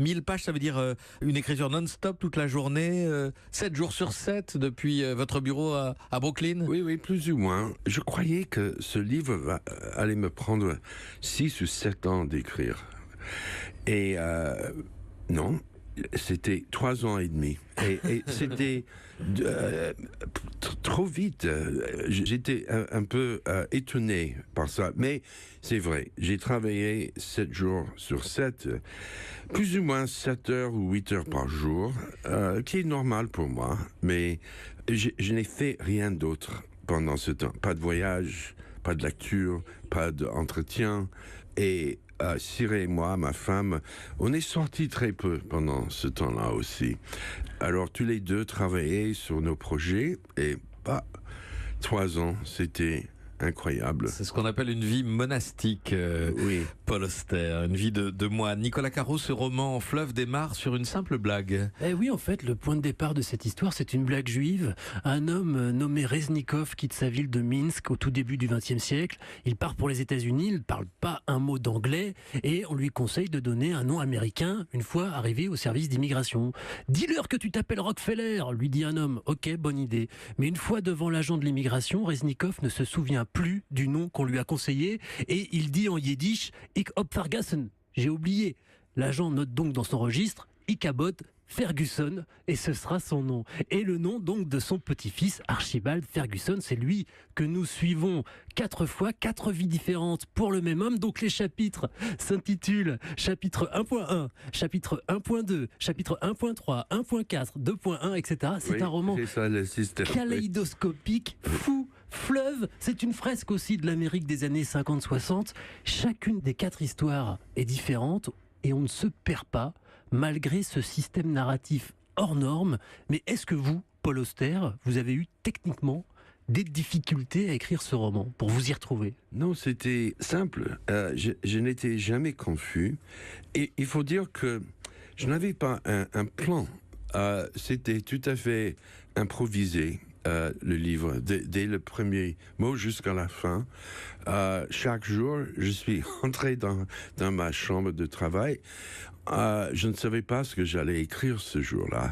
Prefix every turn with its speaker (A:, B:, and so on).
A: 1000 pages, ça veut dire une écriture non-stop toute la journée, 7 jours sur 7 depuis votre bureau à Brooklyn?
B: Oui, oui, plus ou moins. Je croyais que ce livre allait me prendre 6 ou 7 ans d'écrire. Et non, c'était 3 ans et demi. Et c'était trop vite. J'étais un peu étonné par ça. Mais c'est vrai, j'ai travaillé 7 jours sur 7, plus ou moins 7 heures ou 8 heures par jour, qui est normal pour moi. Mais je n'ai fait rien d'autre pendant ce temps. Pas de voyage, pas de lecture, pas d'entretien. Et Cyril et moi, ma femme, on est sortis très peu pendant ce temps-là aussi. Alors tous les deux travaillaient sur nos projets et 3 ans, c'était incroyable.
A: C'est ce qu'on appelle une vie monastique,
B: Oui.
A: Paul Auster, une vie de moine. Nicolas Caro, ce roman Fleuve démarre sur une simple blague.
C: Eh oui, en fait, le point de départ de cette histoire, c'est une blague juive. Un homme nommé Reznikov quitte sa ville de Minsk au tout début du XXe siècle. Il part pour les États-Unis, il ne parle pas un mot d'anglais et on lui conseille de donner un nom américain une fois arrivé au service d'immigration. « Dis-leur que tu t'appelles Rockefeller », lui dit un homme. « Ok, bonne idée. » Mais une fois devant l'agent de l'immigration, Reznikov ne se souvient plus du nom qu'on lui a conseillé et il dit en yiddish « Ich hab vergessen », j'ai oublié. L'agent note donc dans son registre « Ichabod Ferguson » et ce sera son nom. Et le nom donc de son petit-fils Archibald Ferguson, c'est lui que nous suivons 4 fois, 4 vies différentes pour le même homme. Donc les chapitres s'intitulent chapitre 1.1, chapitre 1.2, chapitre 1.3, 1.4, 2.1, etc. C'est
B: Oui,
C: un roman
B: c'est ça, le système.
C: kaléidoscopique, fou. Fleuve, c'est une fresque aussi de l'Amérique des années 50-60. Chacune des 4 histoires est différente et on ne se perd pas malgré ce système narratif hors norme. Mais est-ce que vous, Paul Auster, vous avez eu techniquement des difficultés à écrire ce roman pour vous y retrouver?
B: Non, c'était simple. Je n'étais jamais confus. Et il faut dire que je n'avais pas un plan. C'était tout à fait improvisé. Le livre, dès le premier mot jusqu'à la fin. Chaque jour, je suis entré dans ma chambre de travail. Je ne savais pas ce que j'allais écrire ce jour-là.